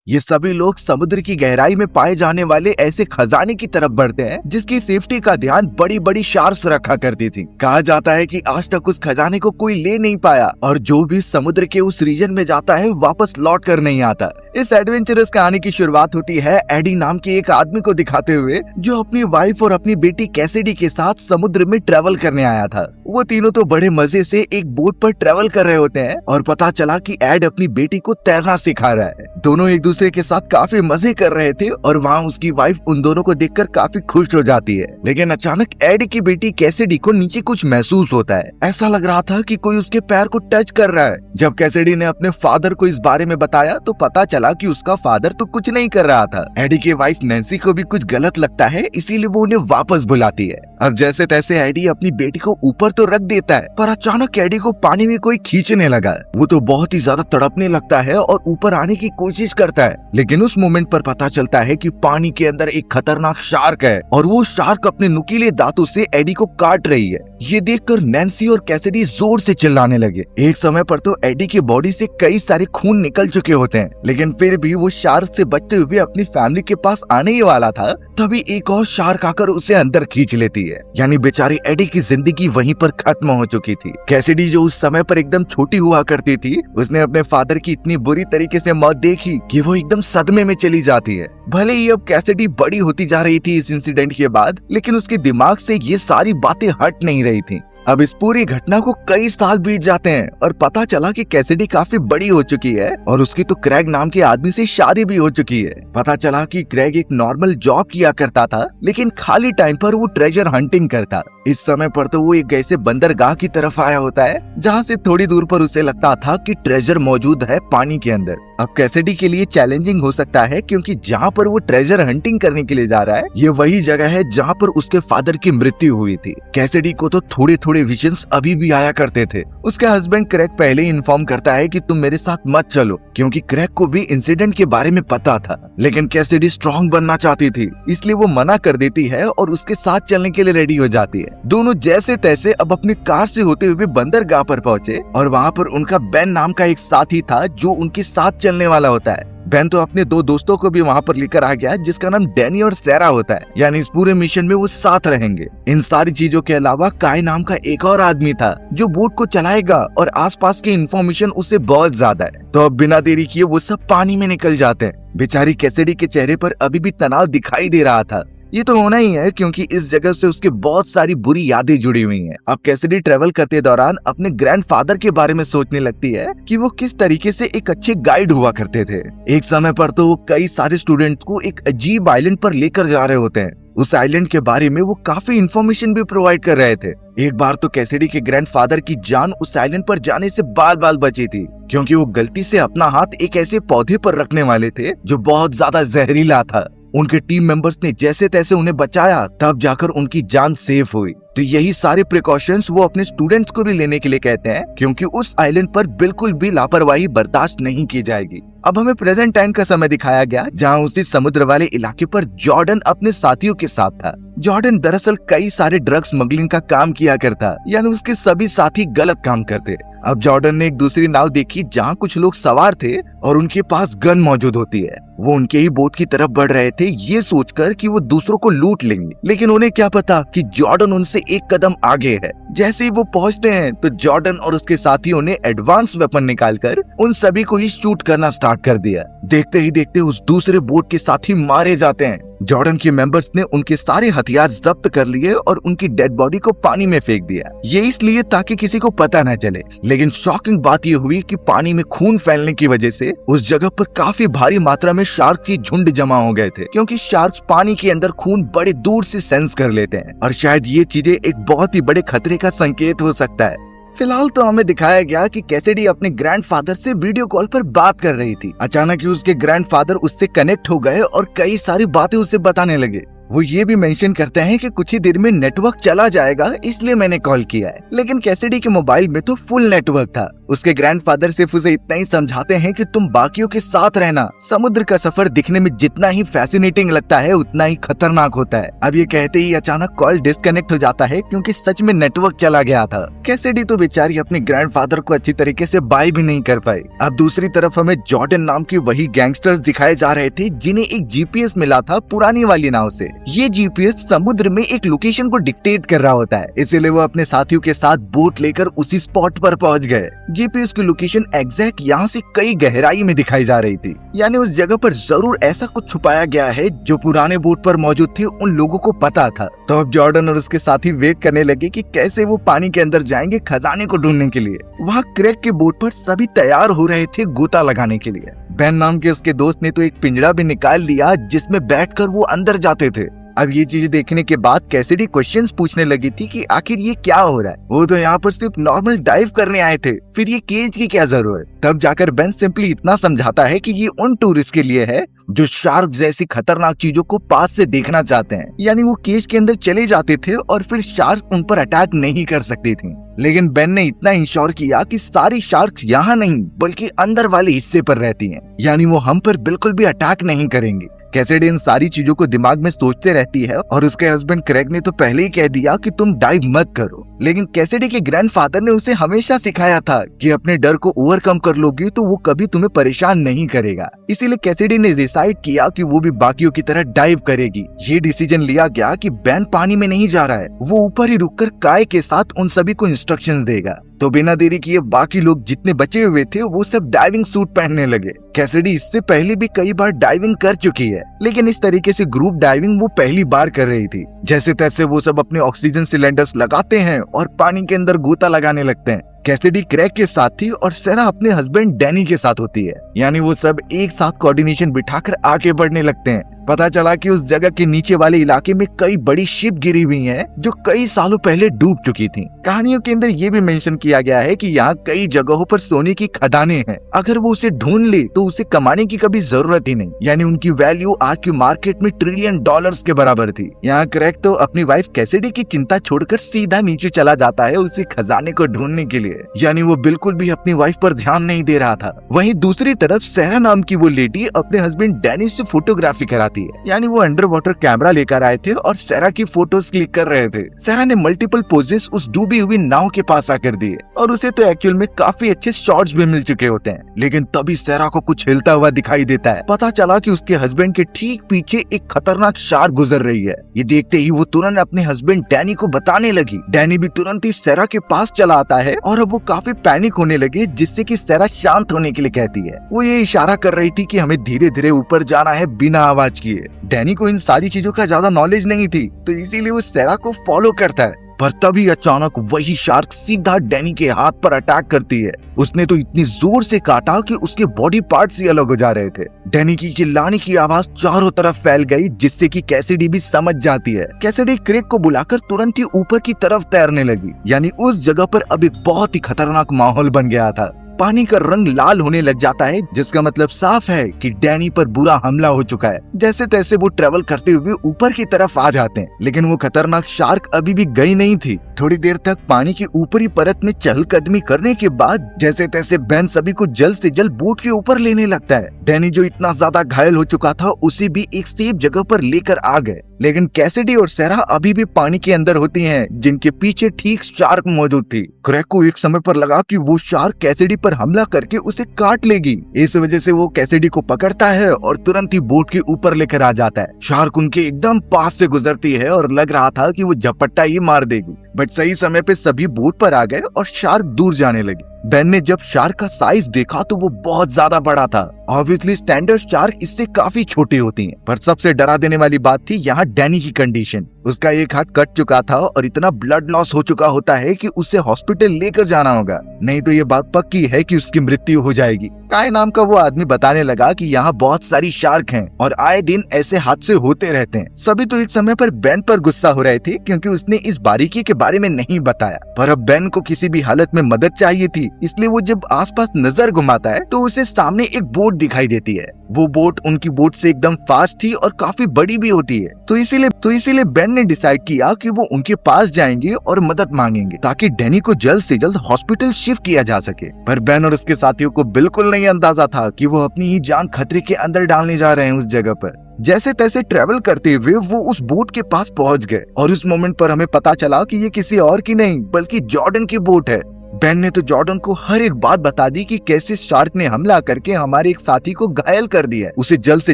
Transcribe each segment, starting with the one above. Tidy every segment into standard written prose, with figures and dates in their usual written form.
ये सभी लोग समुद्र की गहराई में पाए जाने वाले ऐसे खजाने की तरफ बढ़ते हैं जिसकी सेफ्टी का ध्यान बड़ी बड़ी शार्क्स रखा करती थी। कहा जाता है कि आज तक उस खजाने को कोई ले नहीं पाया और जो भी समुद्र के उस रीजन में जाता है वापस लौट कर नहीं आता। इस एडवेंचरस कहानी की शुरुआत होती है एडी नाम के एक आदमी को दिखाते हुए जो अपनी वाइफ और अपनी बेटी कैसिडी के साथ समुद्र में ट्रेवल करने आया था। वो तीनों तो बड़े मजे से एक बोट पर ट्रेवल कर रहे होते हैं और पता चला कि एड अपनी बेटी को तैरना सिखा रहा है। दोनों एक दूसरे के साथ काफी मजे कर रहे थे और वहाँ उसकी वाइफ उन दोनों को देखकर काफी खुश हो जाती है। लेकिन अचानक एड की बेटी कैसिडी को नीचे कुछ महसूस होता है। ऐसा लग रहा था कि कोई उसके पैर को टच कर रहा है। जब कैसिडी ने अपने फादर को इस बारे में बताया तो पता चला कि उसका फादर तो कुछ नहीं कर रहा था। एडी की वाइफ नैन्सी को भी कुछ गलत लगता है, इसीलिए वो उन्हें वापस बुलाती है। अब जैसे तैसे एडी अपनी बेटी को ऊपर तो रख देता है, पर अचानक एडी को पानी में कोई खींचने लगा। वो तो बहुत ही ज्यादा तड़पने लगता है और ऊपर आने की कोशिश करता है, लेकिन उस मोमेंट पर पता चलता है कि पानी के अंदर एक खतरनाक शार्क है और वो शार्क अपने नुकीले दांतों से एडी को काट रही है। ये देखकर नैन्सी और कैसिडी जोर से चिल्लाने लगे। एक समय पर तो एडी की बॉडी से कई सारे खून निकल चुके होते हैं, लेकिन फिर भी वो शार्क से बचते हुए अपनी फैमिली के पास आने ही वाला था, तभी एक और शार्क आकर उसे अंदर खींच लेती है। यानी बेचारी एडी की जिंदगी वहीं पर खत्म हो चुकी थी। कैसिडी जो उस समय पर एकदम छोटी हुआ करती थी, उसने अपने फादर की इतनी बुरी तरीके से मौत देखी कि वो एकदम सदमे में चली जाती है। भले ही अब कैसिडी बड़ी होती जा रही थी इस इंसिडेंट के बाद, लेकिन उसके दिमाग से ये सारी बातें हट नहीं रही थी। अब इस पूरी घटना को कई साल बीत जाते हैं और पता चला कि कैसिडी काफी बड़ी हो चुकी है और उसकी तो क्रेग नाम के आदमी से शादी भी हो चुकी है। पता चला कि क्रेग एक नॉर्मल जॉब किया करता था, लेकिन खाली टाइम पर वो ट्रेजर हंटिंग करता। इस समय पर तो वो एक ऐसे बंदरगाह की तरफ आया होता है जहाँ से थोड़ी दूर पर उसे लगता था कि ट्रेजर मौजूद है पानी के अंदर। अब कैसिडी के लिए चैलेंजिंग हो सकता है क्योंकि जहाँ पर वो ट्रेजर हंटिंग करने के लिए जा रहा है ये वही जगह है जहाँ पर उसके फादर की मृत्यु हुई थी। कैसिडी को तो थोड़े थोड़े विजन्स अभी भी आया करते थे। उसका हस्बैंड क्रेग पहले ही इन्फॉर्म करता है कि तुम मेरे साथ मत चलो, क्योंकि क्रेग को भी इंसिडेंट के बारे में पता था। लेकिन कैसिडी स्ट्रॉन्ग बनना चाहती थी, इसलिए वो मना कर देती है और उसके साथ चलने के लिए रेडी हो जाती है। दोनों जैसे तैसे अब अपनी कार से होते हुए बंदरगाह पर पहुंचे और वहाँ पर उनका बेन नाम का एक साथी था जो उनके साथ चलने वाला होता है। बेन तो अपने दो दोस्तों को भी वहाँ पर लेकर आ गया जिसका नाम डैनी और सैरा होता है, यानी इस पूरे मिशन में वो साथ रहेंगे। इन सारी चीजों के अलावा काय नाम का एक और आदमी था जो बोट को चलाएगा और आसपास की इंफॉर्मेशन उससे बहुत ज्यादा है। तो अब बिना देरी किए वो सब पानी में निकल जाते हैं। बेचारी कैसिडी के चेहरे पर अभी भी तनाव दिखाई दे रहा था। ये तो होना ही है क्योंकि इस जगह से उसके बहुत सारी बुरी यादें जुड़ी हुई हैं। अब कैसिडी ट्रेवल करते दौरान अपने ग्रैंडफादर के बारे में सोचने लगती है कि वो किस तरीके से एक अच्छे गाइड हुआ करते थे। एक समय पर तो वो कई सारे स्टूडेंट्स को एक अजीब आइलैंड पर लेकर जा रहे होते हैं। उस आइलैंड के बारे में वो काफी इंफॉर्मेशन भी प्रोवाइड कर रहे थे। एक बार तो कैसिडी के ग्रैंडफादर की जान उस आइलैंड पर जाने से बाल बाल बची थी, क्योंकि वो गलती से अपना हाथ एक ऐसे पौधे पर रखने वाले थे जो बहुत ज्यादा जहरीला था। उनके टीम मेंबर्स ने जैसे तैसे उन्हें बचाया, तब जाकर उनकी जान सेफ हुई। तो यही सारे प्रिकॉशंस वो अपने स्टूडेंट्स को भी लेने के लिए कहते हैं, क्योंकि उस आइलैंड पर बिल्कुल भी लापरवाही बर्दाश्त नहीं की जाएगी। अब हमें प्रेजेंट टाइम का समय दिखाया गया जहाँ उसी समुद्र वाले इलाके पर जॉर्डन अपने साथियों के साथ था। जॉर्डन दरअसल कई सारे ड्रग स्मगलिंग का काम किया करता, यानी उसके सभी साथी गलत काम करते। अब जॉर्डन ने एक दूसरी नाव देखी जहाँ कुछ लोग सवार थे और उनके पास गन मौजूद होती है। वो उनके ही बोट की तरफ बढ़ रहे थे ये सोचकर कि वो दूसरों को लूट लेंगे, लेकिन उन्हें क्या पता कि जॉर्डन उनसे एक कदम आगे है। जैसे ही वो पहुंचते हैं तो जॉर्डन और उसके साथियों ने एडवांस वेपन निकालकर उन सभी को ही शूट करना स्टार्ट कर दिया। देखते ही देखते उस दूसरे बोट के साथी मारे जाते हैं। जॉर्डन के मेंबर्स ने उनके सारे हथियार जब्त कर लिए और उनकी डेड बॉडी को पानी में फेंक दिया, ये इसलिए ताकि किसी को पता न चले। लेकिन शॉकिंग बात ये हुई कि पानी में खून फैलने की वजह से उस जगह पर काफी भारी मात्रा में शार्क की झुंड जमा हो गए थे, क्योंकि शार्क्स पानी के अंदर खून बड़े दूर से सेंस कर लेते हैं और शायद ये चीजें एक बहुत ही बड़े खतरे का संकेत हो सकता है। फिलहाल तो हमें दिखाया गया कि कैसिडी अपने ग्रैंडफादर से वीडियो कॉल पर बात कर रही थी। अचानक ही उसके ग्रैंडफादर उससे कनेक्ट हो गए और कई सारी बातें उसे बताने लगे। वो ये भी मेंशन करते हैं कि कुछ ही देर में नेटवर्क चला जाएगा, इसलिए मैंने कॉल किया है। लेकिन कैसिडी के मोबाइल में तो फुल नेटवर्क था। उसके ग्रैंडफादर सिर्फ उसे इतना ही समझाते हैं कि तुम बाकियों के साथ रहना। समुद्र का सफर दिखने में जितना ही फैसिनेटिंग लगता है उतना ही खतरनाक होता है। अब ये कहते ही अचानक कॉल डिस्कनेक्ट हो जाता है क्योंकि सच में नेटवर्क चला गया था। कैसिडी तो बेचारी अपने ग्रैंडफादर को अच्छी तरीके से बाय भी नहीं कर पाई। अब दूसरी तरफ हमें जॉर्डन नाम के वही गैंगस्टर्स दिखाए जा रहे थे जिन्हें एक जीपीएस मिला था पुरानी वाली नाव से। ये जीपीएस समुद्र में एक लोकेशन को डिक्टेट कर रहा होता है, इसीलिए वो अपने साथियों के साथ बोट लेकर उसी स्पॉट पर पहुंच गए। जीपीएस की लोकेशन एग्जैक्ट यहाँ से कई गहराई में दिखाई जा रही थी, यानी उस जगह पर जरूर ऐसा कुछ छुपाया गया है जो पुराने बोट पर मौजूद थे उन लोगों को पता था। तो अब जॉर्डन और उसके साथी वेट करने लगे कि कैसे वो पानी के अंदर जाएंगे खजाने को ढूंढने के लिए। वहाँ क्रैक के बोट पर सभी तैयार हो रहे थे गोता लगाने के लिए। बेन नाम के उसके दोस्त ने तो एक पिंजरा भी निकाल लिया जिसमें बैठकर वो अंदर जाते थे। अब ये चीज देखने के बाद कैसिडी क्वेश्चंस पूछने लगी थी कि आखिर ये क्या हो रहा है। वो तो यहाँ पर सिर्फ नॉर्मल डाइव करने आए थे, फिर ये केज की क्या जरूरत। तब जाकर बेन सिंपली इतना समझाता है कि ये उन टूरिस्ट के लिए है जो शार्क जैसी खतरनाक चीजों को पास से देखना चाहते हैं। यानी वो केज के अंदर चले जाते थे और फिर शार्क उन पर अटैक नहीं कर सकती थी। लेकिन बेन ने इतना इंश्योर किया कि सारी शार्क्स यहाँ नहीं बल्कि अंदर वाले हिस्से पर रहती हैं, यानी वो हम पर बिल्कुल भी अटैक नहीं करेंगी। कैसिडी इन सारी चीजों को दिमाग में सोचते रहती है और उसके हस्बैंड क्रेग ने तो पहले ही कह दिया कि तुम डाइव मत करो। लेकिन कैसिडी के ग्रैंडफादर ने उसे हमेशा सिखाया था कि अपने डर को ओवरकम कर लोगी तो वो कभी तुम्हें परेशान नहीं करेगा। इसीलिए कैसिडी ने डिसाइड किया कि वो भी बाकियों की तरह डाइव करेगी। ये डिसीजन लिया गया कि बेन पानी में नहीं जा रहा है, वो ऊपर ही रुककर काय के साथ उन सभी को इंस्ट्रक्शंस देगा। तो बिना देरी किए बाकी लोग जितने बचे हुए थे वो सब डाइविंग सूट पहनने लगे। कैसिडी इससे पहले भी कई बार डाइविंग कर चुकी है, लेकिन इस तरीके से ग्रुप डाइविंग वो पहली बार कर रही थी। जैसे तैसे वो सब अपने ऑक्सीजन सिलेंडर्स लगाते हैं और पानी के अंदर गोता लगाने लगते हैं। कैसिडी क्रैग के साथ थी और सेरा अपने हस्बैंड डैनी के साथ होती है, यानी वो सब एक साथ कोऑर्डिनेशन बिठाकर आगे बढ़ने लगते हैं। पता चला कि उस जगह के नीचे वाले इलाके में कई बड़ी शिप गिरी हुई हैं जो कई सालों पहले डूब चुकी थी। कहानियों के अंदर ये भी मेंशन किया गया है कि यहाँ कई जगहों पर सोने की खदानें हैं, अगर वो उसे ढूंढ ले तो उसे कमाने की कभी जरूरत ही नहीं, यानी उनकी वैल्यू आज की मार्केट में $1 ट्रिलियन के बराबर थी। यहाँ क्रैग तो अपनी वाइफ कैसिडी की चिंता छोड़कर सीधा नीचे चला जाता है उसी खजाने को ढूंढने के लिए, यानी वो बिल्कुल भी अपनी वाइफ पर ध्यान नहीं दे रहा था। वहीं दूसरी तरफ सेरा नाम की वो लेडी अपने हस्बैंड डैनी से फोटोग्राफी कराती है, यानी वो अंडर वाटर कैमरा लेकर आए थे और सेरा की फोटोज क्लिक कर रहे थे। सेरा ने मल्टीपल पोजेस उस डूबी हुई नाव के पास आकर दिए और उसे तो एक्चुअल में काफी अच्छे शॉट्स भी मिल चुके होते हैं। लेकिन तभी सेरा को कुछ हिलता हुआ दिखाई देता है। पता चला कि उसके हस्बैंड के ठीक पीछे एक खतरनाक शार्क गुजर रही है। ये देखते ही वो तुरंत अपने हस्बैंड डैनी को बताने लगी। डैनी भी तुरंत ही सेरा के पास चला आता है और अब वो काफी पैनिक होने लगे, जिससे कि सेरा शांत होने के लिए कहती है। वो ये इशारा कर रही थी कि हमें धीरे धीरे ऊपर जाना है बिना आवाज किए। डैनी को इन सारी चीजों का ज्यादा नॉलेज नहीं थी, तो इसीलिए वो सेरा को फॉलो करता है। पर तभी अचानक वही शार्क सीधा डैनी के हाथ पर अटैक करती है। उसने तो इतनी जोर से काटा कि उसके बॉडी पार्ट्स ही अलग हो जा रहे थे। डैनी की चिल्लाने की आवाज चारों तरफ फैल गई, जिससे कि कैसिडी भी समझ जाती है। कैसिडी क्रेग को बुलाकर तुरंत ही ऊपर की तरफ तैरने लगी, यानी उस जगह पर अब एक बहुत ही खतरनाक माहौल बन गया था। पानी का रंग लाल होने लग जाता है, जिसका मतलब साफ है कि डैनी पर बुरा हमला हो चुका है। जैसे तैसे वो ट्रेवल करते हुए ऊपर की तरफ आ जाते हैं, लेकिन वो खतरनाक शार्क अभी भी गई नहीं थी। थोड़ी देर तक पानी की ऊपरी परत में चहलकदमी करने के बाद जैसे तैसे बेन सभी को जल्द से जल्द बोट के ऊपर लेने लगता है। डैनी जो इतना ज्यादा घायल हो चुका था उसे भी एक सेफ जगह पर लेकर आ गए, लेकिन कैसिडी और सेरा अभी भी पानी के अंदर होती हैं, जिनके पीछे ठीक शार्क मौजूद थी। क्रैग को एक समय पर लगा कि वो शार्क कैसिडी पर हमला करके उसे काट लेगी। इस वजह से वो कैसिडी को पकड़ता है और तुरंत ही बोट के ऊपर लेकर आ जाता है। शार्क उनके एकदम पास से गुजरती है और लग रहा था कि वो झपट्टा ही मार देगी, बट सही समय पे सभी बोट पर आ गए और शार्क दूर जाने लगी। बेन ने जब शार्क का साइज देखा तो वो बहुत ज्यादा बड़ा था। ऑब्वियसली स्टैंडर्ड शार्क इससे काफी छोटी होती हैं, पर सबसे डरा देने वाली बात थी यहाँ डैनी की कंडीशन। उसका एक हाथ कट चुका था और इतना ब्लड लॉस हो चुका होता है कि उसे हॉस्पिटल लेकर जाना होगा, नहीं तो ये बात पक्की है कि उसकी मृत्यु हो जाएगी। काय नाम का वो आदमी बताने लगा कि यहाँ बहुत सारी शार्क हैं और आए दिन ऐसे हादसे होते रहते हैं। सभी तो एक समय पर बेन पर गुस्सा हो रहे थे क्योंकि उसने इस बारीकी के बारे में नहीं बताया, पर अब बेन को किसी भी हालत में मदद चाहिए थी इसलिए वो जब आसपास नजर घुमाता है तो उसे सामने एक बोट दिखाई देती है। वो बोट उनकी बोट से एकदम फास्ट थी और काफी बड़ी भी होती है। तो इसीलिए बेन ने डिसाइड किया कि वो उनके पास जाएंगे और मदद मांगेंगे ताकि डैनी को जल्द से जल्द हॉस्पिटल शिफ्ट किया जा सके। पर बेन और उसके साथियों को बिल्कुल नहीं अंदाजा था कि वो अपनी ही जान खतरे के अंदर डालने जा रहे हैं उस जगह पर। जैसे तैसे ट्रेवल करते हुए वो उस बोट के पास पहुंच गए और उस मोमेंट पर हमें पता चला कि ये किसी और की नहीं बल्कि जॉर्डन की बोट है। बेन ने तो जॉर्डन को हर एक बात बता दी कि कैसे शार्क ने हमला करके हमारे एक साथी को घायल कर दिया है। उसे जल्द से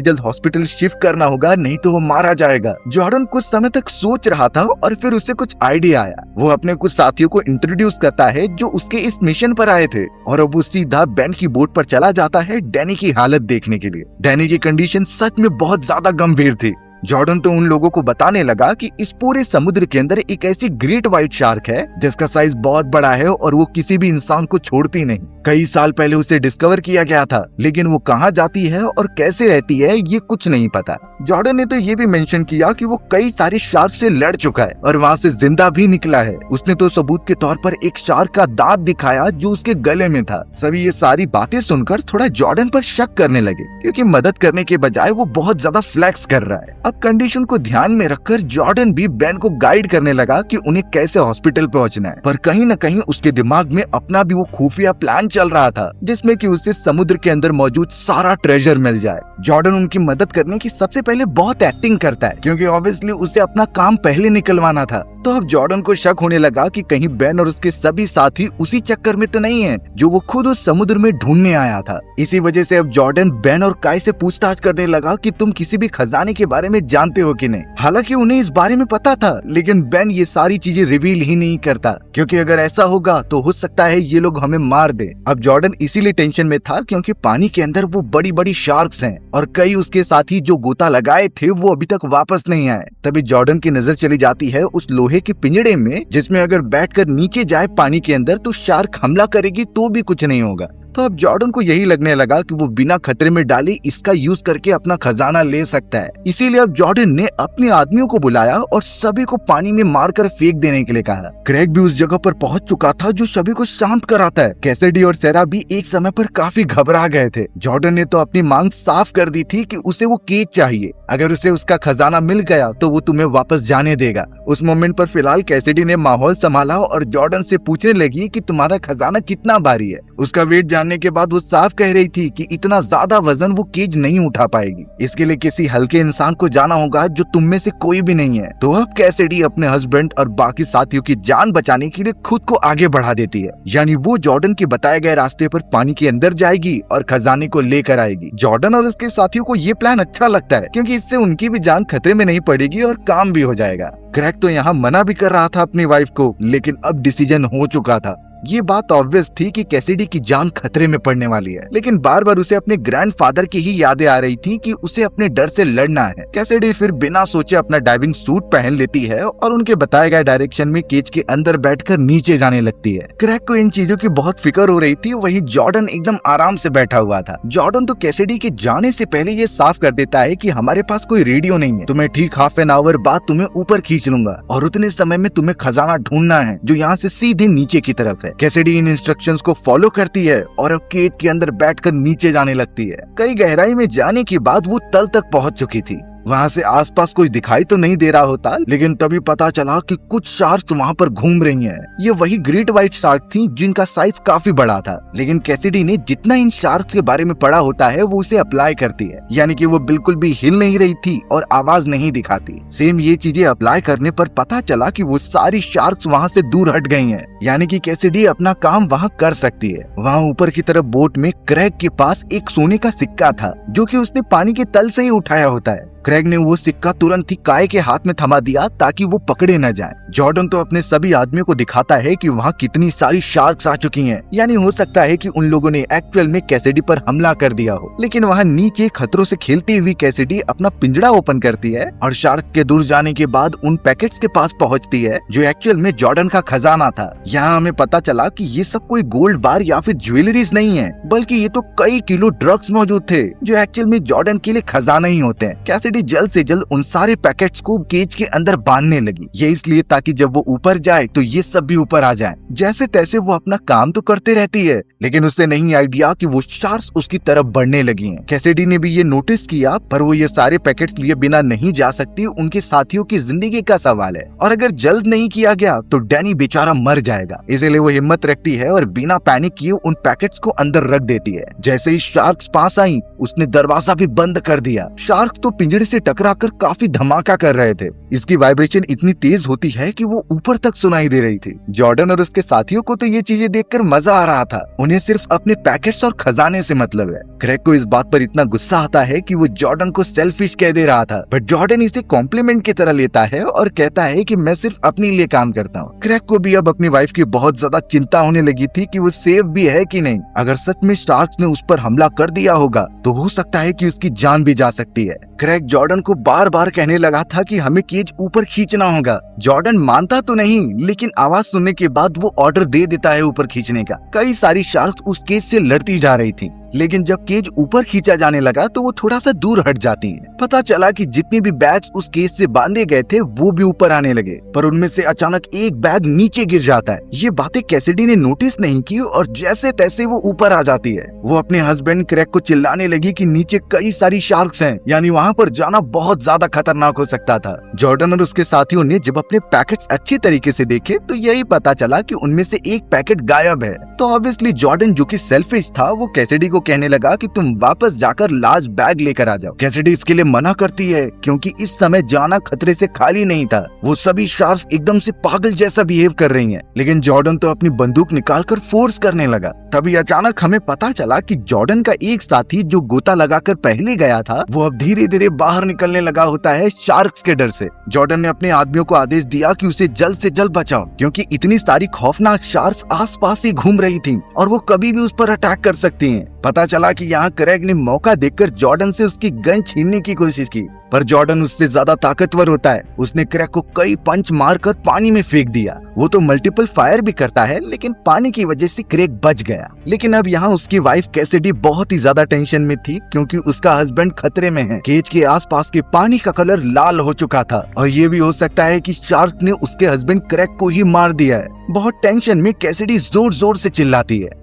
जल्द हॉस्पिटल शिफ्ट करना होगा, नहीं तो वो मारा जाएगा। जॉर्डन कुछ समय तक सोच रहा था और फिर उसे कुछ आइडिया आया। वो अपने कुछ साथियों को इंट्रोड्यूस करता है जो उसके इस मिशन पर आए थे और अब वो सीधा बेन की बोट पर चला जाता है डैनी की हालत देखने के लिए। डैनी की कंडीशन सच में बहुत ज्यादा गंभीर थी। जॉर्डन तो उन लोगों को बताने लगा कि इस पूरे समुद्र के अंदर एक ऐसी ग्रेट व्हाइट शार्क है जिसका साइज बहुत बड़ा है और वो किसी भी इंसान को छोड़ती नहीं। कई साल पहले उसे डिस्कवर किया गया था, लेकिन वो कहाँ जाती है और कैसे रहती है ये कुछ नहीं पता। जॉर्डन ने तो ये भी मेंशन किया कि वो कई सारे शार्क से लड़ चुका है और वहाँ से जिंदा भी निकला है। उसने तो सबूत के तौर पर एक शार्क का दांत दिखाया जो उसके गले में था। सभी ये सारी बातें सुनकर थोड़ा जॉर्डन पर शक करने लगे, क्योंकि मदद करने के बजाय वो बहुत ज्यादा फ्लेक्स कर रहा है। अब कंडीशन को ध्यान में रखकर जॉर्डन भी बेन को गाइड करने लगा कि उन्हें कैसे हॉस्पिटल पहुंचना है। पर कहीं न कहीं उसके दिमाग में अपना भी वो खुफिया प्लान चल रहा था जिसमें कि उसे समुद्र के अंदर मौजूद सारा ट्रेजर मिल जाए। जॉर्डन उनकी मदद करने की सबसे पहले बहुत एक्टिंग करता है, क्योंकि ऑब्वियसली उसे अपना काम पहले निकलवाना था। तो अब जॉर्डन को शक होने लगा कि कहीं बेन और उसके सभी साथी उसी चक्कर में तो नहीं है जो वो खुद उस समुद्र में ढूंढने आया था। इसी वजह से अब जॉर्डन बेन और काई से पूछताछ करने लगा कि तुम किसी भी खजाने के बारे में जानते हो कि नहीं। हालांकि उन्हें इस बारे में पता था, लेकिन बेन ये सारी चीजें रिवील ही नहीं करता, क्योंकि अगर ऐसा होगा तो हो सकता है ये लोग हमें मार दे। अब जॉर्डन इसीलिए टेंशन में था क्योंकि पानी के अंदर वो बड़ी बड़ी शार्क्स हैं और कई उसके साथी जो गोता लगाए थे वो अभी तक वापस नहीं आए। तभी जॉर्डन की नजर चली जाती है उस लोहे के पिंजड़े में, जिसमें अगर बैठकर नीचे जाए पानी के अंदर तो शार्क हमला करेगी तो भी कुछ नहीं होगा। तो अब जॉर्डन को यही लगने लगा कि वो बिना खतरे में डाले इसका यूज करके अपना खजाना ले सकता है। इसीलिए अब जॉर्डन ने अपने आदमियों को बुलाया और सभी को पानी में मारकर फेंक देने के लिए कहा। क्रेग भी उस जगह पर पहुंच चुका था जो सभी को शांत कराता है। कैसिडी और सेरा भी एक समय पर काफी घबरा गए थे। जॉर्डन ने तो अपनी मांग साफ कर दी थी कि उसे वो केक चाहिए, अगर उसे उसका खजाना मिल गया तो वो तुम्हें वापस जाने देगा। उस मोमेंट पर फिलहाल कैसिडी ने माहौल संभाला और जॉर्डन से पूछने लगी कि तुम्हारा खजाना कितना भारी है। उसका वेट जानने के बाद वो साफ कह रही थी कि इतना ज्यादा वजन वो केज नहीं उठा पाएगी, इसके लिए किसी हल्के इंसान को जाना होगा जो तुम में से कोई भी नहीं है। तो अब कैसिडी अपने हस्बैंड और बाकी साथियों की जान बचाने के लिए खुद को आगे बढ़ा देती है, यानी वो जॉर्डन के बताए गए रास्ते पर पानी के अंदर जाएगी और खजाने को लेकर आएगी। जॉर्डन और उसके साथियों को ये प्लान अच्छा लगता है क्योंकि इससे उनकी भी जान खतरे में नहीं पड़ेगी और काम भी हो जाएगा। क्रेग तो यहाँ मना भी कर रहा था अपनी वाइफ को, लेकिन अब डिसीजन हो चुका था। ये बात ऑब्वियस थी कि कैसिडी की जान खतरे में पड़ने वाली है, लेकिन बार बार उसे अपने ग्रैंडफादर की ही यादें आ रही थी कि उसे अपने डर से लड़ना है। कैसिडी फिर बिना सोचे अपना डाइविंग सूट पहन लेती है और उनके बताए गए डायरेक्शन में केज के अंदर बैठकर नीचे जाने लगती है। क्रैक को इन चीजों की बहुत फिक्र हो रही थी, वहीं जॉर्डन एकदम आराम से बैठा हुआ था। जॉर्डन तो कैसिडी के जाने से पहले ये साफ कर देता है कि हमारे पास कोई रेडियो नहीं है, तुम्हें ठीक हाफ एन आवर बाद तुम्हें ऊपर खींच लूंगा और उतने समय में तुम्हें खजाना ढूंढना है जो यहाँ से सीधे नीचे की तरफ है। कैसिडी इन इंस्ट्रक्शंस को फॉलो करती है और अब केज के अंदर बैठकर नीचे जाने लगती है। कई गहराई में जाने के बाद वो तल तक पहुंच चुकी थी। वहाँ से आसपास कोई दिखाई तो नहीं दे रहा होता, लेकिन तभी पता चला कि कुछ शार्क वहाँ पर घूम रही हैं। ये वही ग्रेट व्हाइट शार्क थी जिनका साइज काफी बड़ा था, लेकिन कैसिडी ने जितना इन शार्क्स के बारे में पढ़ा होता है वो उसे अप्लाई करती है, यानी कि वो बिल्कुल भी हिल नहीं रही थी और आवाज नहीं दिखाती। सेम ये चीजें अप्लाई करने पर पता चला कि वो सारी शार्क्स वहाँ से दूर हट गई हैं, यानी कि कैसिडी अपना काम वहाँ कर सकती है। वहाँ ऊपर की तरफ बोट में क्रेग के पास एक सोने का सिक्का था जो कि उसने पानी के तल से ही उठाया होता है। क्रेग ने वो सिक्का तुरंत ही काय के हाथ में थमा दिया ताकि वो पकड़े न जाएं। जॉर्डन तो अपने सभी आदमियों को दिखाता है कि वहाँ कितनी सारी शार्क्स आ चुकी हैं, यानी हो सकता है कि उन लोगों ने एक्चुअल में कैसिडी पर हमला कर दिया हो। लेकिन वहाँ नीचे खतरों से खेलती हुई कैसिडी अपना पिंजड़ा ओपन करती है और शार्क के दूर जाने के बाद उन पैकेट्स के पास पहुँचती है जो एक्चुअल में जॉर्डन का खजाना था। यहाँ हमें पता चला कि ये सब कोई गोल्ड बार या फिर ज्वेलरीज नहीं है, बल्कि ये तो कई किलो ड्रग्स मौजूद थे जो एक्चुअल में जॉर्डन के लिए खजाना ही होते हैं। कैसिडी जल्द से जल्द उन सारे पैकेट्स को केज के अंदर बांधने लगी। ये इसलिए ताकि जब वो ऊपर जाए तो ये सब भी ऊपर आ जाए। जैसे तैसे वो अपना काम तो करते रहती है, लेकिन उसे नहीं आइडिया कि वो शार्क्स उसकी तरफ बढ़ने लगी हैं। कैसिडी ने भी ये नोटिस किया, पर वो ये सारे पैकेट्स लिए बिना नहीं जा सकती। उनके साथियों की जिंदगी का सवाल है और अगर जल्द नहीं किया गया तो डैनी बेचारा मर जाएगा। इसलिए वो हिम्मत रखती है और बिना पैनिक किए उन पैकेट्स को अंदर रख देती है। जैसे ही शार्क्स पास आई, उसने दरवाजा भी बंद कर दिया। शार्क तो पिंजरे से टकराकर काफी धमाका कर रहे थे। इसकी वाइब्रेशन इतनी तेज होती है कि वो ऊपर तक सुनाई दे रही थी। जॉर्डन और उसके साथियों को तो ये चीजें देखकर मजा आ रहा था। उन्हें सिर्फ अपने पैकेट्स और खजाने से मतलब है। क्रेग को इस बात पर इतना गुस्सा आता है कि वो जॉर्डन को सेल्फिश कह दे रहा था, बट जॉर्डन इसे कॉम्प्लीमेंट की तरह लेता है और कहता है कि मैं सिर्फ अपने लिए काम करता हूँ। क्रेग को भी अब अपनी वाइफ की बहुत ज्यादा चिंता होने लगी थी कि वो सेफ भी है कि नहीं। अगर सच में शार्क्स ने उस पर हमला कर दिया होगा तो हो सकता है कि उसकी जान भी जा सकती है। क्रेग जॉर्डन को बार बार कहने लगा था कि हमें केज ऊपर खींचना होगा। जॉर्डन मानता तो नहीं, लेकिन आवाज सुनने के बाद वो ऑर्डर दे देता है ऊपर खींचने का। कई सारी शार्क्स उस केज से लड़ती जा रही थी, लेकिन जब केज ऊपर खींचा जाने लगा तो वो थोड़ा सा दूर हट जाती हैं। पता चला कि जितने भी बैग्स उस केज से बांधे गए थे वो भी ऊपर आने लगे, पर उनमें से अचानक एक बैग नीचे गिर जाता है। ये बातें कैसिडी ने नोटिस नहीं की और जैसे तैसे वो ऊपर आ जाती है। वो अपने हस्बैंड क्रेग को चिल्लाने लगी कि नीचे कई सारी शार्क्स हैं, यानी वहाँ पर जाना बहुत ज्यादा खतरनाक हो सकता था। जॉर्डन और उसके साथियों ने जब अपने पैकेट्स अच्छे तरीके से देखे तो यही पता चला कि उनमें से एक पैकेट गायब है। तो ऑब्वियसली जॉर्डन, जो कि सेल्फिश था, वो कैसिडी को कहने लगा कि तुम वापस जाकर लास्ट बैग लेकर आ जाओ। कैसिडी इसके लिए मना करती है क्योंकि इस समय जाना खतरे से खाली नहीं था। वो सभी शार्क्स एकदम से पागल जैसा बिहेव कर रही हैं, लेकिन जॉर्डन तो अपनी बंदूक निकालकर फोर्स करने लगा। तभी अचानक हमें पता चला कि जॉर्डन का एक साथी जो गोता लगाकर पहले गया था, वो अब धीरे धीरे बाहर निकलने लगा होता है शार्क्स के डर से। जॉर्डन ने अपने आदमियों को आदेश दिया कि उसे जल्द से जल्द बचाओ, क्योंकि इतनी सारी खौफनाक शार्क्स आसपास ही घूम रही थी और वो कभी भी उस पर अटैक कर सकती हैं। पता चला कि यहाँ क्रेग ने मौका देखकर जॉर्डन से उसकी गन छीनने की कोशिश की, पर जॉर्डन उससे ज्यादा ताकतवर होता है। उसने क्रेग को कई पंच मारकर पानी में फेंक दिया। वो तो मल्टीपल फायर भी करता है, लेकिन पानी की वजह से क्रेग बच गया। लेकिन अब यहाँ उसकी वाइफ कैसिडी बहुत ही ज्यादा टेंशन में थी, क्योंकि उसका हस्बैंड खतरे में है। केज के आसपास के पानी का कलर लाल हो चुका था और ये भी हो सकता है कि शार्क ने उसके हस्बैंड क्रेग को ही मार दिया है। बहुत टेंशन में कैसिडी जोर जोर से चिल्लाती है।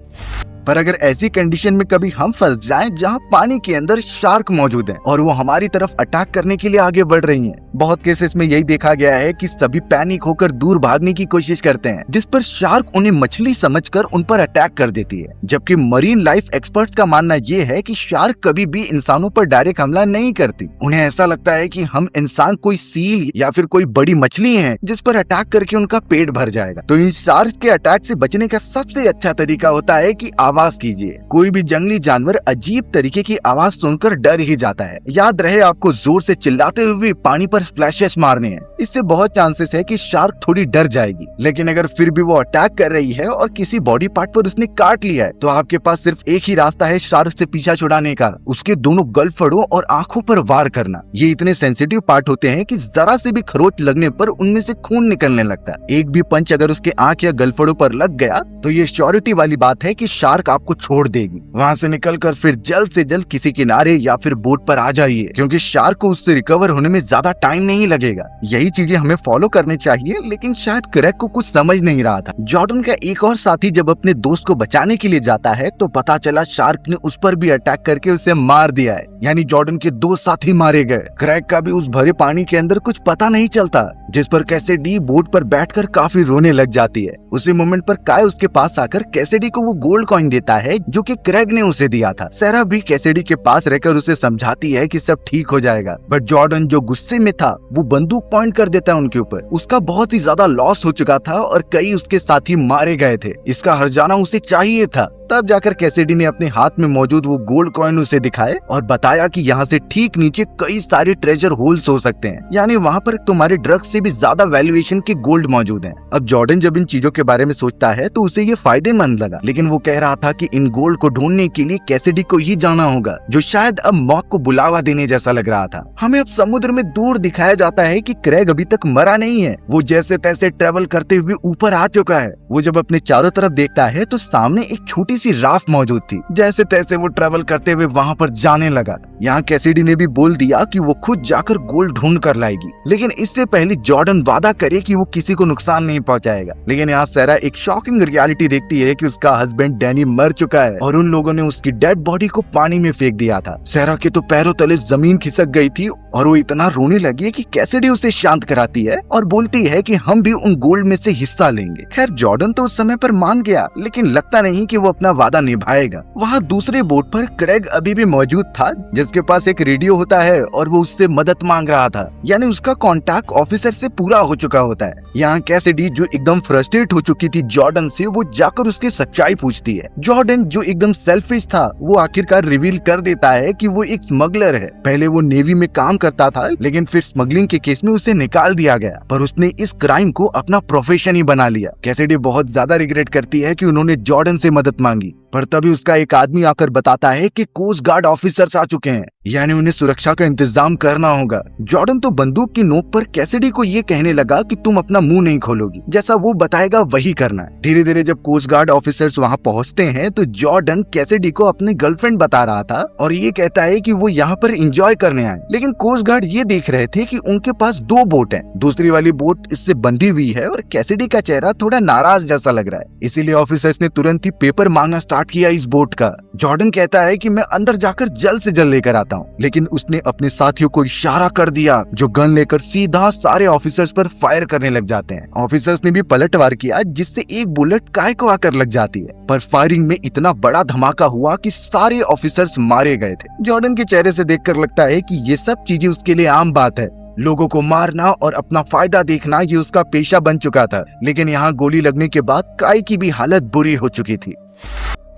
पर अगर ऐसी कंडीशन में कभी हम फंस जाएं जहां पानी के अंदर शार्क मौजूद हैं और वो हमारी तरफ अटैक करने के लिए आगे बढ़ रही हैं, बहुत केसेस में यही देखा गया है कि सभी पैनिक होकर दूर भागने की कोशिश करते हैं, जिस पर शार्क उन्हें मछली समझकर उन पर अटैक कर देती है। जबकि मरीन लाइफ एक्सपर्ट्स का मानना ये है कि शार्क कभी भी इंसानों पर डायरेक्ट हमला नहीं करती। उन्हें ऐसा लगता है कि हम इंसान कोई सील या फिर कोई बड़ी मछली है जिस पर अटैक करके उनका पेट भर जाएगा। तो इन शार्क के अटैक से बचने का सबसे अच्छा तरीका होता है कि आवाज कीजिए। कोई भी जंगली जानवर अजीब तरीके की आवाज सुनकर डर ही जाता है। याद रहे, आपको जोर से चिल्लाते हुए पानी पर स्प्लैशेस मारने हैं। इससे बहुत चांसेस है कि शार्क थोड़ी डर जाएगी। लेकिन अगर फिर भी वो अटैक कर रही है और किसी बॉडी पार्ट पर उसने काट लिया है, तो आपके पास सिर्फ एक ही रास्ता है शार्क से पीछा छुड़ाने का, उसके दोनों गलफड़ों और आंखों पर वार करना। ये इतने सेंसिटिव पार्ट होते हैं कि जरा से भी खरोच लगने पर उनमें से खून निकलने लगता है। एक भी पंच अगर उसके आंख या गलफड़ों पर लग गया तो ये श्योरिटी वाली बात है कि शार्क आपको छोड़ देगी। वहाँ से निकलकर फिर जल्द से जल्द किसी किनारे या फिर बोट पर आ जाइए, क्योंकि शार्क को उससे रिकवर होने में ज्यादा टाइम नहीं लगेगा। यही चीजें हमें फॉलो करनी चाहिए, लेकिन शायद क्रेग को कुछ समझ नहीं रहा था। जॉर्डन का एक और साथी जब अपने दोस्त को बचाने के लिए जाता है तो पता चला शार्क ने उस पर भी अटैक करके उसे मार दिया है, यानी जॉर्डन के दो साथी मारे गए। क्रेग का भी उस भरे पानी के अंदर कुछ पता नहीं चलता, जिस पर कैसिडी बोट पर बैठकर काफी रोने लग जाती है। उसी मोमेंट पर काय उसके पास आकर कैसिडी को वो गोल्ड कॉइन देता है जो कि क्रेग ने उसे दिया था। सैरा भी कैसिडी के पास रहकर उसे समझाती है कि सब ठीक हो जाएगा, बट जॉर्डन जो गुस्से में था वो बंदूक पॉइंट कर देता है उनके ऊपर। उसका बहुत ही ज्यादा लॉस हो चुका था और कई उसके साथी मारे गए थे। इसका हर्जाना उसे चाहिए था। तब जाकर कैसिडी ने अपने हाथ में मौजूद वो गोल्ड कॉइन उसे दिखाए और बताया कि यहाँ से ठीक नीचे कई सारे ट्रेजर होल्स हो सकते हैं, यानी वहाँ पर तुम्हारे ड्रग्स से भी ज्यादा वैल्यूएशन के गोल्ड मौजूद हैं। अब जॉर्डन जब इन चीजों के बारे में सोचता है तो उसे ये फायदेमंद लगा, लेकिन वो कह रहा था कि इन गोल्ड को ढूंढने के लिए कैसिडी को ही जाना होगा, जो शायद अब मौत को बुलावा देने जैसा लग रहा था। हमें अब समुद्र में दूर दिखाया जाता है कि क्रेग अभी तक मरा नहीं है, वो जैसे तैसे ट्रेवल करते हुए ऊपर आ चुका है। वो जब अपने चारों तरफ देखता है तो सामने एक छोटी सी राफ्ट मौजूद थी। जैसे तैसे वो ट्रेवल करते हुए वहाँ पर जाने लगा। यहाँ कैसिडी ने भी बोल दिया कि वो खुद जाकर गोल्ड ढूंढ कर लाएगी, लेकिन इससे पहले जॉर्डन वादा करे कि वो किसी को नुकसान नहीं पहुंचाएगा। लेकिन यहाँ सैरा एक शॉकिंग रियलिटी देखती है कि उसका हस्बैंड डैनी मर चुका है और उन लोगों ने उसकी डेड बॉडी को पानी में फेंक दिया था। सैरा के तो पैरों तले जमीन खिसक गई थी और वो इतना रोने लगी कि कैसिडी उसे शांत कराती है और बोलती है कि हम भी उन गोल्ड में से हिस्सा लेंगे। खैर जॉर्डन तो उस समय पर मान गया, लेकिन लगता नहीं कि वो अपना वादा निभाएगा। वहाँ दूसरे बोट पर क्रेग अभी भी मौजूद था, जिसके पास एक रेडियो होता है और वो उससे मदद मांग रहा था, यानी उसका कॉन्टैक्ट ऑफिसर से पूरा हो चुका होता है। यहाँ कैसिडी जो एकदम फ्रस्ट्रेट हो चुकी थी जॉर्डन से, वो जाकर उसकी सच्चाई पूछती है। जॉर्डन जो एकदम सेल्फिश था, वो आखिरकार रिवील कर देता है कि वो एक स्मगलर है। पहले वो नेवी में काम करता था, लेकिन फिर स्मगलिंग के केस में उसे निकाल दिया गया, पर उसने इस क्राइम को अपना प्रोफेशन ही बना लिया। कैसिडी बहुत ज्यादा रिग्रेट करती है कि उन्होंने जॉर्डन से मदद मांगी, पर तभी उसका एक आदमी आकर बताता है कि कोस्ट गार्ड ऑफिसर्स आ चुके हैं, यानी उन्हें सुरक्षा का इंतजाम करना होगा। जॉर्डन तो बंदूक की नोक पर कैसिडी को ये कहने लगा कि तुम अपना मुंह नहीं खोलोगी, जैसा वो बताएगा वही करना है। धीरे धीरे जब कोस्ट गार्ड ऑफिसर्स वहाँ पहुँचते हैं तो जॉर्डन कैसिडी को अपनी गर्लफ्रेंड बता रहा था और ये कहता है कि वो यहाँ पर एंजॉय करने आए। लेकिन कोस्ट गार्ड ये देख रहे थे कि उनके पास 2 बोट हैं, दूसरी वाली बोट इससे बंधी हुई है और कैसिडी का चेहरा थोड़ा नाराज जैसा लग रहा है। इसीलिए ऑफिसर्स ने तुरंत ही पेपर मांगना स्टार्ट किया इस बोट का। जॉर्डन कहता है कि मैं अंदर जाकर जल्द से जल्द लेकर आता हूँ, लेकिन उसने अपने साथियों को इशारा कर दिया, जो गन लेकर सीधा सारे ऑफिसर्स पर फायर करने लग जाते हैं। ऑफिसर्स ने भी पलटवार किया, जिससे एक बुलेट काय को आकर लग जाती है, पर फायरिंग में इतना बड़ा धमाका हुआ कि सारे ऑफिसर्स मारे गए थे। जॉर्डन के चेहरे से देखकर लगता है कि ये सब चीजें उसके लिए आम बात है। लोगों को मारना और अपना फायदा देखना ये उसका पेशा बन चुका था। लेकिन यहाँ गोली लगने के बाद काय की भी हालत बुरी हो चुकी थी।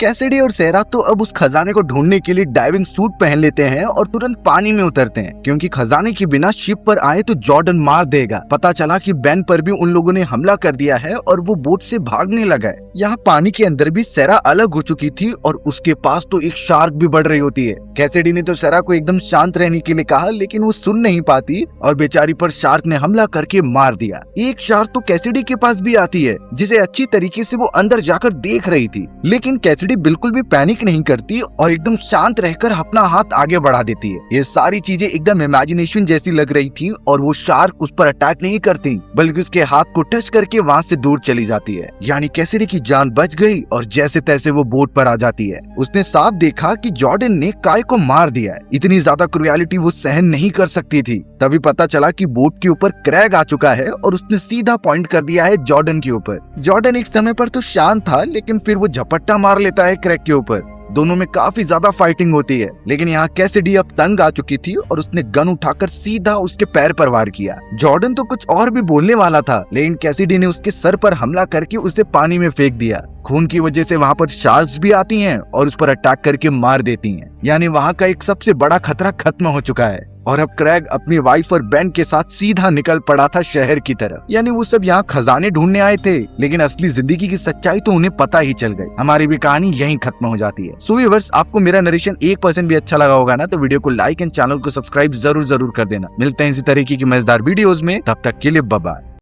कैसिडी और सैरा तो अब उस खजाने को ढूंढने के लिए डाइविंग सूट पहन लेते हैं और तुरंत पानी में उतरते हैं, क्योंकि खजाने के बिना शिप पर आए तो जॉर्डन मार देगा। पता चला कि बेन पर भी उन लोगों ने हमला कर दिया है और वो बोट से भागने लगा है। यहाँ पानी के अंदर भी सैरा अलग हो चुकी थी और उसके पास तो एक शार्क भी बढ़ रही होती है। कैसिडी ने तो सैरा को एकदम शांत रहने के लिए कहा, लेकिन वो सुन नहीं पाती और बेचारी पर शार्क ने हमला करके मार दिया। एक शार्क तो कैसिडी के पास भी आती है, जिसे अच्छी तरीके से वो अंदर जाकर देख रही थी, लेकिन कैसिडी बिल्कुल भी पैनिक नहीं करती और एकदम शांत रहकर अपना हाथ आगे बढ़ा देती है। ये सारी चीजें एकदम इमेजिनेशन जैसी लग रही थी और वो शार्क उस पर अटैक नहीं करती, बल्कि उसके हाथ को टच करके वहाँ से दूर चली जाती है। यानी कैसिडी की जान बच गई और जैसे तैसे वो बोट पर आ जाती है। उसने साफ देखा कि जॉर्डन ने काय को मार दिया है। इतनी ज्यादा क्रूएलिटी वो सहन नहीं कर सकती थी। तभी पता चला कि बोट के ऊपर क्रेग आ चुका है और उसने सीधा पॉइंट कर दिया है जॉर्डन के ऊपर। जॉर्डन एक समय पर तो शांत था, लेकिन फिर वो झपट्टा मार लेता है क्रेग के ऊपर। दोनों में काफी ज्यादा फाइटिंग होती है, लेकिन यहाँ कैसिडी अब तंग आ चुकी थी और उसने गन उठाकर सीधा उसके पैर पर वार किया। जॉर्डन तो कुछ और भी बोलने वाला था, लेकिन कैसिडी ने उसके सर पर हमला करके उसे पानी में फेंक दिया। खून की वजह से वहाँ पर शार्क्स भी आती हैं और उस पर अटैक करके मार देती हैं। यानी वहाँ का एक सबसे बड़ा खतरा खत्म हो चुका है और अब क्रेग अपनी वाइफ और बेन के साथ सीधा निकल पड़ा था शहर की तरफ। यानी वो सब यहाँ खजाने ढूंढने आए थे, लेकिन असली जिंदगी की सच्चाई तो उन्हें पता ही चल गई। हमारी भी कहानी यहीं खत्म हो जाती है। सो व्यूअर्स, आपको मेरा नरेशन 1% भी अच्छा लगा होगा ना, तो वीडियो को लाइक एंड चैनल को सब्सक्राइब जरूर कर देना। मिलते हैं इसी तरीके की मजेदार वीडियोस में, तब तक के लिए बाय बाय।